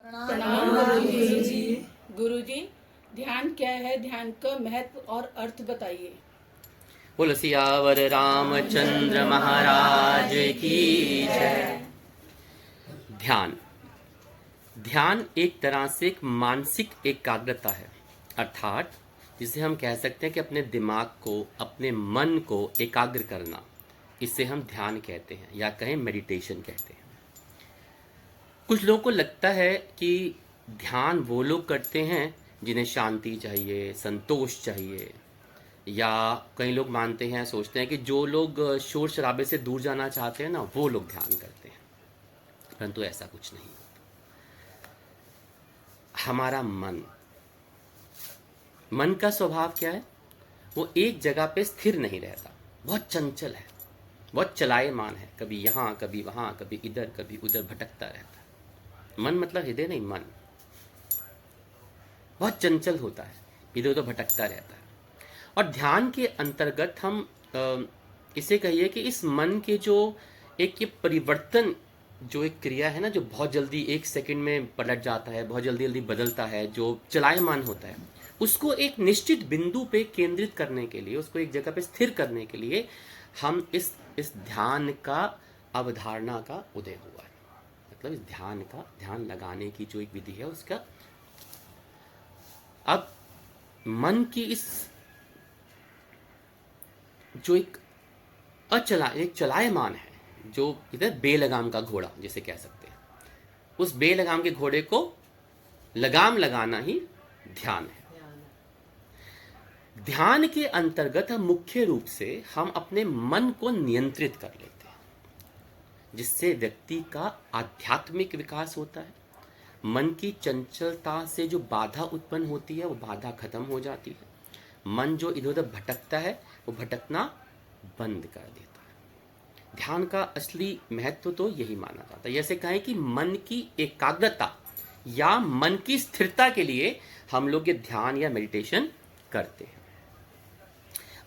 प्रणाम गुरु जी। गुरु जी, ध्यान क्या है? ध्यान का महत्व और अर्थ बताइए। बोलो सियावर रामचंद्र महाराज की जय। ध्यान ध्यान एक तरह से एक मानसिक एकाग्रता है, अर्थात जिसे हम कह सकते हैं कि अपने दिमाग को, अपने मन को एकाग्र करना, इसे हम ध्यान कहते हैं या कहें मेडिटेशन कहते हैं। कुछ लोगों को लगता है कि ध्यान वो लोग करते हैं जिन्हें शांति चाहिए, संतोष चाहिए, या कई लोग मानते हैं, सोचते हैं कि जो लोग शोर शराबे से दूर जाना चाहते हैं ना, वो लोग ध्यान करते हैं। परंतु ऐसा कुछ नहीं। हमारा मन का स्वभाव क्या है? वो एक जगह पे स्थिर नहीं रहता, बहुत चंचल है, बहुत चलायमान है, कभी यहाँ कभी वहाँ, कभी इधर कभी उधर भटकता रहता है। मन मतलब हृदय नहीं, मन बहुत चंचल होता है, इधर उधर भटकता रहता है। और ध्यान के अंतर्गत हम इसे कहिए कि इस मन के जो एक ये परिवर्तन, जो एक क्रिया है ना, जो बहुत जल्दी एक सेकंड में पलट जाता है, बहुत जल्दी जल्दी बदलता है, जो चलायमान होता है, उसको एक निश्चित बिंदु पे केंद्रित करने के लिए, उसको एक जगह पे स्थिर करने के लिए हम इस ध्यान का अवधारणा का उदय हुआ है। मतलब इस ध्यान लगाने की जो एक विधि है उसका। अब मन की इस जो एक चलायमान है, जो इधर बेलगाम का घोड़ा जिसे कह सकते हैं, उस बेलगाम के घोड़े को लगाम लगाना ही ध्यान है। ध्यान के अंतर्गत हम मुख्य रूप से हम अपने मन को नियंत्रित कर लेते हैं, जिससे व्यक्ति का आध्यात्मिक विकास होता है। मन की चंचलता से जो बाधा उत्पन्न होती है, वो बाधा खत्म हो जाती है। मन जो इधर उधर भटकता है, वो भटकना बंद कर देता है। ध्यान का असली महत्व तो यही माना जाता है। जैसे कहें कि मन की एकाग्रता या मन की स्थिरता के लिए हम लोग ये ध्यान या मेडिटेशन करते हैं।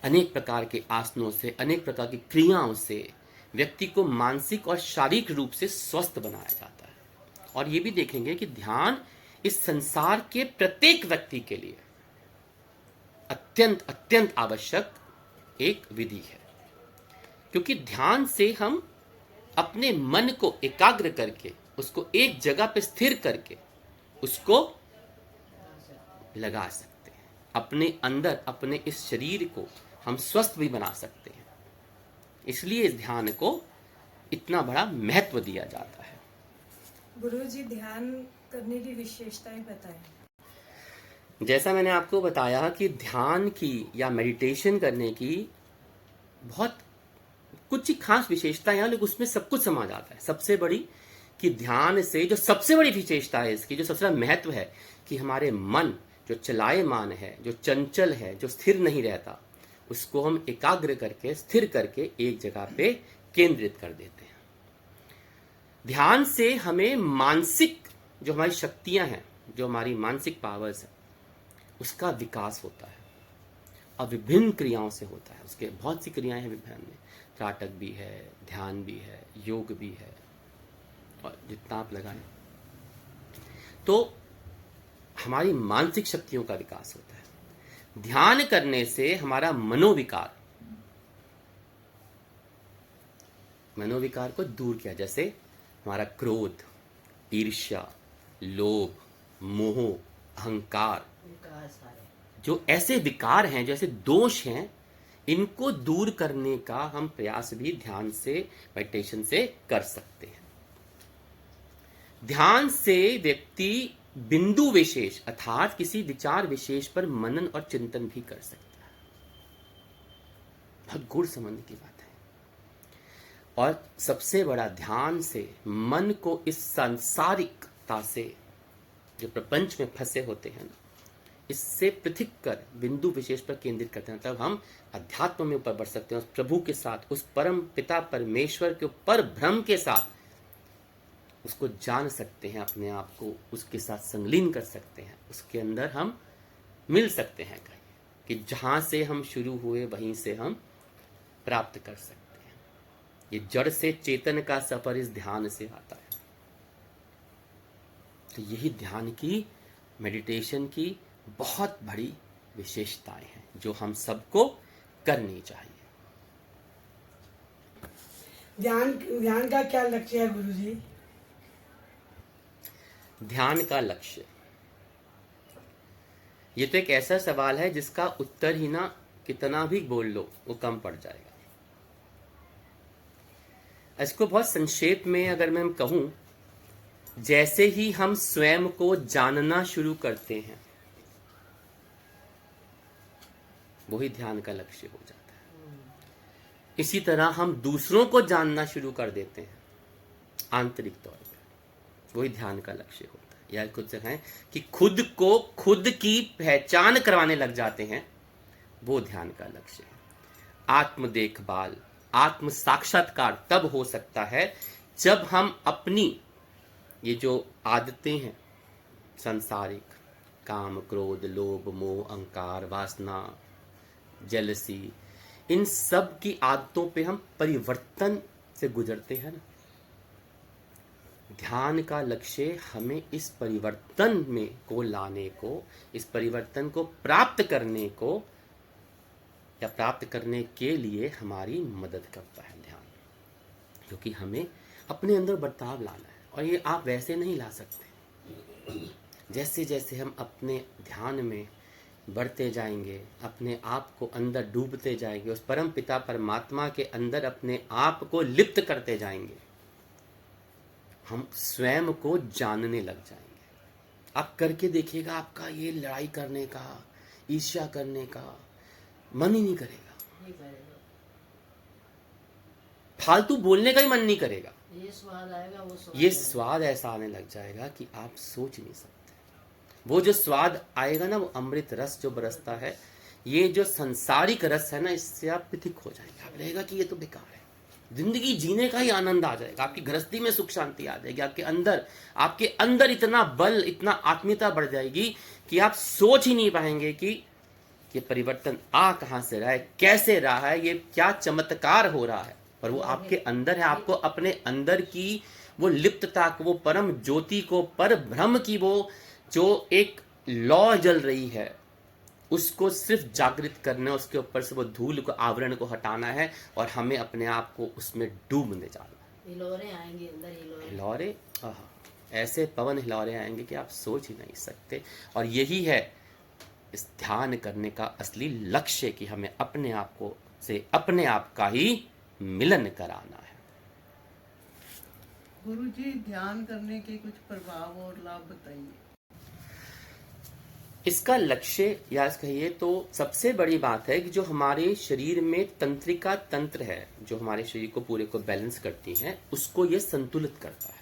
अनेक प्रकार के आसनों से, अनेक प्रकार की क्रियाओं से व्यक्ति को मानसिक और शारीरिक रूप से स्वस्थ बनाया जाता है। और ये भी देखेंगे कि ध्यान इस संसार के प्रत्येक व्यक्ति के लिए अत्यंत अत्यंत आवश्यक एक विधि है, क्योंकि ध्यान से हम अपने मन को एकाग्र करके, उसको एक जगह पे स्थिर करके, उसको लगा सकते हैं अपने अंदर। अपने इस शरीर को हम स्वस्थ भी बना सकते हैं। इसलिए इस ध्यान को इतना बड़ा महत्व दिया जाता है। गुरुजी, ध्यान करने की विशेषताएं बताएं। जैसा मैंने आपको बताया कि ध्यान की या मेडिटेशन करने की बहुत कुछ ही खास विशेषता है, लेकिन उसमें सब कुछ समा जाता है। सबसे बड़ी कि ध्यान से जो सबसे बड़ी विशेषता है इसकी, जो सबसे बड़ा महत्व है, कि हमारे मन जो चलायमान है, जो चंचल है, जो स्थिर नहीं रहता, उसको हम एकाग्र करके, स्थिर करके एक जगह पे केंद्रित कर देते हैं। ध्यान से हमें मानसिक जो हमारी शक्तियां हैं, जो हमारी मानसिक पावर्स है, उसका विकास होता है। और विभिन्न क्रियाओं से होता है। उसके बहुत सी क्रियाएं हैं विभिन्न में, त्राटक भी है, ध्यान भी है, योग भी है, और जितना आप लगाएं तो हमारी मानसिक शक्तियों का विकास होता है। ध्यान करने से हमारा मनोविकार को दूर किया, जैसे हमारा क्रोध, ईर्ष्या, लोभ, मोह, अहंकार, जो ऐसे विकार हैं, जो ऐसे दोष हैं, इनको दूर करने का हम प्रयास भी ध्यान से, मेडिटेशन से कर सकते हैं। ध्यान से व्यक्ति बिंदु विशेष अर्थात किसी विचार विशेष पर मनन और चिंतन भी कर सकता है। बहुत गूढ़ संबंध की बात है। और सबसे बड़ा, ध्यान से मन को इस सांसारिकता से, जो प्रपंच में फंसे होते हैं, इससे पृथक कर बिंदु विशेष पर केंद्रित करते हैं। तब हम अध्यात्म में ऊपर बढ़ सकते हैं, उस प्रभु के साथ, उस परम पिता परमेश्वर के ऊपर भ्रम के साथ उसको जान सकते हैं, अपने आप को उसके साथ संलीन कर सकते हैं। उसके अंदर हम मिल सकते हैं कहीं, कि जहां से हम शुरू हुए वहीं से हम प्राप्त कर सकते हैं। ये जड़ से चेतन का सफर इस ध्यान से आता है। तो यही ध्यान की, मेडिटेशन की बहुत बड़ी विशेषताएं हैं जो हम सबको करनी चाहिए। ध्यान ध्यान का क्या लक्ष्य है गुरुजी? ध्यान का लक्ष्य, ये तो एक ऐसा सवाल है जिसका उत्तर ही ना कितना भी बोल लो वो कम पड़ जाएगा। इसको बहुत संक्षेप में अगर मैं कहूं, जैसे ही हम स्वयं को जानना शुरू करते हैं वही ध्यान का लक्ष्य हो जाता है। इसी तरह हम दूसरों को जानना शुरू कर देते हैं आंतरिक तौर पर, वही ध्यान का लक्ष्य होता है। या खुद से कहें कि खुद को खुद की पहचान करवाने लग जाते हैं, वो ध्यान का लक्ष्य है। आत्म देखभाल, आत्म साक्षात्कार तब हो सकता है जब हम अपनी ये जो आदतें हैं सांसारिक, काम, क्रोध, लोभ, मोह, अहंकार, वासना, जेलसी, इन सब की आदतों पे हम परिवर्तन से गुजरते हैं ना। ध्यान का लक्ष्य हमें इस परिवर्तन में को लाने को, इस परिवर्तन को प्राप्त करने को या प्राप्त करने के लिए हमारी मदद करता है ध्यान, क्योंकि हमें अपने अंदर बदलाव लाना है। और ये आप वैसे नहीं ला सकते। जैसे जैसे हम अपने ध्यान में बढ़ते जाएंगे, अपने आप को अंदर डूबते जाएंगे, उस परम पिता परमात्मा के अंदर अपने आप को लिप्त करते जाएंगे, हम स्वयं को जानने लग जाएंगे। आप करके देखिएगा, आपका ये लड़ाई करने का, ईर्ष्या करने का मन ही नहीं करेगा, फालतू बोलने का ही मन नहीं करेगा। ये स्वाद आएगा, वो स्वाद ये स्वाद ऐसा आने लग जाएगा कि आप सोच नहीं सकते। वो जो स्वाद आएगा ना, वो अमृत रस जो बरसता है, ये जो संसारिक रस है ना, इससे आप पृथक हो जाएंगे। आप रहेगा कि ये तो बेकार है, जिंदगी जीने का ही आनंद आ जाएगा, आपकी गृहस्थी में सुख शांति आ जाएगी, आपके अंदर इतना बल, इतना आत्मीयता बढ़ जाएगी कि आप सोच ही नहीं पाएंगे कि ये परिवर्तन आ कहां से रहा है, कैसे रहा है, ये क्या चमत्कार हो रहा है। पर वो आपके अंदर है। आपको अपने अंदर की वो लिप्तता को, वो परम ज्योति को, पर ब्रह्म की वो जो एक लौ जल रही है, उसको सिर्फ जागृत करना है, उसके ऊपर से वो धूल को, आवरण को हटाना है और हमें अपने आप को उसमें डूबने जाना है। हिलोरे आएंगे अंदर, हिलोरे, ऐसे पवन हिलोरे आएंगे कि आप सोच ही नहीं सकते। और यही है इस ध्यान करने का असली लक्ष्य, कि हमें अपने आप को से अपने आप का ही मिलन कराना है। गुरुजी, ध्यान करने के कुछ प्रभाव और लाभ बताइए। इसका लक्ष्य या कहिए तो सबसे बड़ी बात है कि जो हमारे शरीर में तंत्रिका तंत्र है, जो हमारे शरीर को पूरे को बैलेंस करती है, उसको ये संतुलित करता है।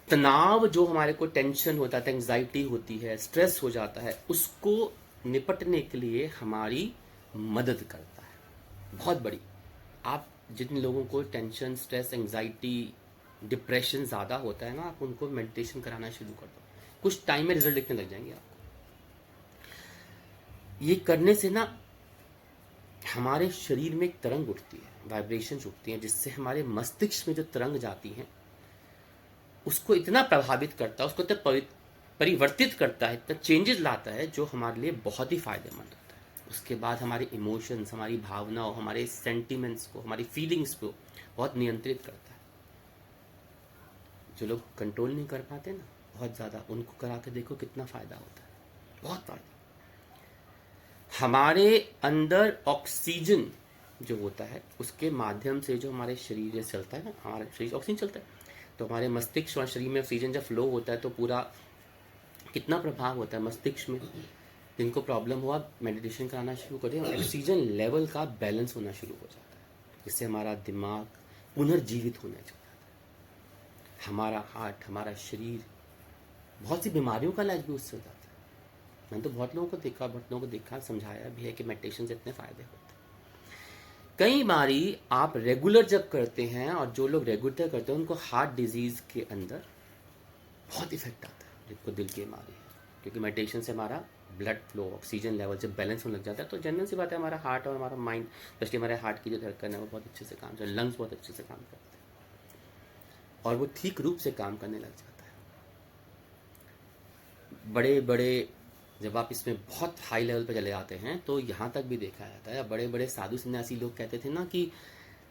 तनाव जो हमारे को टेंशन होता है, एंजाइटी होती है, स्ट्रेस हो जाता है, उसको निपटने के लिए हमारी मदद करता है बहुत बड़ी। आप जिन लोगों को टेंशन, स्ट्रेस, एंजाइटी, डिप्रेशन ज़्यादा होता है ना, आप उनको मेडिटेशन कराना शुरू कर दो, कुछ टाइम में रिजल्ट दिखने लग जाएंगे आपको। ये करने से ना हमारे शरीर में एक तरंग उठती है, वाइब्रेशंस उठती हैं, जिससे हमारे मस्तिष्क में जो तरंग जाती हैं उसको इतना प्रभावित करता है, उसको इतना परिवर्तित करता है, इतना चेंजेस लाता है, जो हमारे लिए बहुत ही फायदेमंद होता है। उसके बाद हमारे इमोशंस, हमारी भावनाओं, हमारे सेंटिमेंट्स को, हमारी फीलिंग्स को बहुत नियंत्रित करता है। जो लोग कंट्रोल नहीं कर पाते ना बहुत ज़्यादा, उनको करा के देखो कितना फ़ायदा होता है, बहुत फ़ायदा। हमारे अंदर ऑक्सीजन जो होता है, उसके माध्यम से जो हमारे शरीर से चलता है ना, हमारा शरीर ऑक्सीजन चलता है, तो हमारे मस्तिष्क और शरीर में ऑक्सीजन जब फ्लो होता है तो पूरा कितना प्रभाव होता है मस्तिष्क में। जिनको प्रॉब्लम हुआ, मेडिटेशन कराना शुरू करें, ऑक्सीजन लेवल का बैलेंस होना शुरू हो जाता है, जिससे हमारा दिमाग पुनर्जीवित होने लगता है, हमारा हार्ट, हमारा शरीर, बहुत सी बीमारियों का इलाज भी उससे हो जाता है। मैंने तो बहुत लोगों को देखा, समझाया भी है कि मेडिटेशन से इतने फायदे होते हैं। कई बारी आप रेगुलर जब करते हैं, और जो लोग रेगुलर करते हैं उनको हार्ट डिजीज के अंदर बहुत इफेक्ट आता है, जिनको दिल की बीमारी है, क्योंकि मेडिटेशन से हमारा ब्लड फ्लो, ऑक्सीजन लेवल जब बैलेंस होने लग जाता है, तो जनरल सी बात है, हमारा हार्ट और हमारा माइंड, स्पेशली हमारे हार्ट की जो धड़कन है वो बहुत अच्छे से काम करते हैं, लंग्स बहुत अच्छे से काम करते हैं, और वो ठीक रूप से काम करने लग जाता है। बड़े बड़े, जब आप इसमें बहुत हाई लेवल पे चले जाते हैं तो यहाँ तक भी देखा जाता है, बड़े बड़े साधु सन्यासी लोग कहते थे ना कि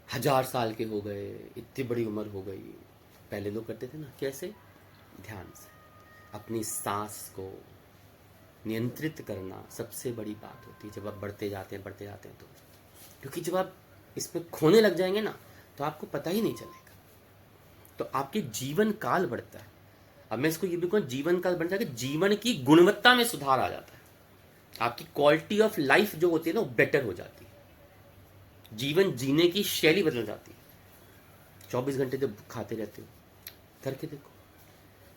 1000 साल के हो गए, इतनी बड़ी उम्र हो गई। पहले लोग करते थे ना, कैसे? ध्यान से अपनी सांस को नियंत्रित करना सबसे बड़ी बात होती है जब आप बढ़ते जाते हैं तो, क्योंकि जब आप इसमें खोने लग जाएंगे ना तो आपको पता ही नहीं चलेगा, तो आपके जीवन काल बढ़ता है। अब मैं इसको ये भी कहूँ, जीवन काल बढ़ता है कि जीवन की गुणवत्ता में सुधार आ जाता है, आपकी क्वालिटी ऑफ लाइफ जो होती है ना वो बेटर हो जाती है, जीवन जीने की शैली बदल जाती है। 24 घंटे जब खाते रहते हो, करके देखो,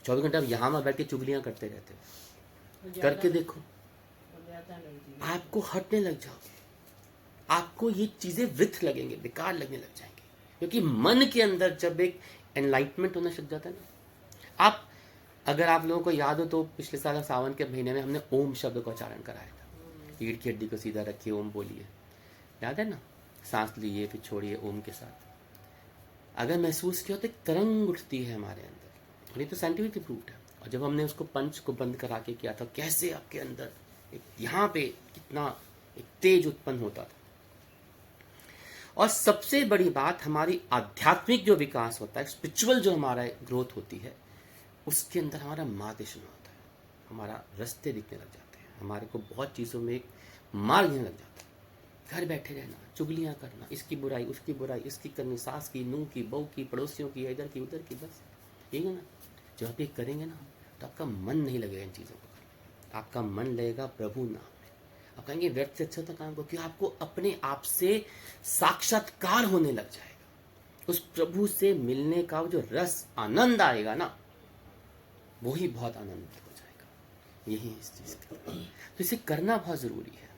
24 घंटे आप यहाँ में बैठ के चुगलियां करते रहते हो, करके देखो, आपको हटने लग जाओगे, आपको ये चीजें वृथ लगेंगे, बेकार लगने लग जाएंगे, क्योंकि मन के अंदर जब एक एनलाइटमेंट होना शुरू जाता है ना। आप, अगर आप लोगों को याद हो तो पिछले साल सावन के महीने में हमने ओम शब्द का उच्चारण कराया था, रीढ़ की हड्डी को सीधा रखिए, ओम बोलिए, याद है ना? सांस लीजिए फिर छोड़िए ओम के साथ। अगर महसूस किया तो एक तरंग उठती है हमारे अंदर, और ये तो साइंटिफिकली प्रूव्ड है। और जब हमने उसको पंच को बंद करा के किया था, कैसे आपके अंदर एक यहाँ पे कितना एक तेज उत्पन्न होता था। और सबसे बड़ी बात, हमारी आध्यात्मिक जो विकास होता है, स्पिरिचुअल जो हमारा ग्रोथ होती है, उसके अंदर हमारा मार्गदर्शन होता है, हमारा रास्ते दिखने लग जाते हैं, हमारे को बहुत चीज़ों में एक मार्ग दिखने लग जाता है। घर बैठे रहना, चुगलियाँ करना, इसकी बुराई उसकी बुराई, इसकी करनी, सास की, नूह की, बहू की, पड़ोसियों की, इधर की उधर की, बस ठीक है ना। जब आप ये करेंगे ना तो आपका मन नहीं लगेगा इन चीज़ों को, आपका मन लगेगा प्रभु नाम में। आप कहेंगे व्यर्थ से अच्छा था काम को, क्योंकि आपको अपने आप से साक्षात्कार होने लग जाएगा, उस प्रभु से मिलने का जो रस आनंद आएगा ना, वो ही बहुत आनंद हो जाएगा। यही इस चीज़ का, तो इसे करना बहुत ज़रूरी है।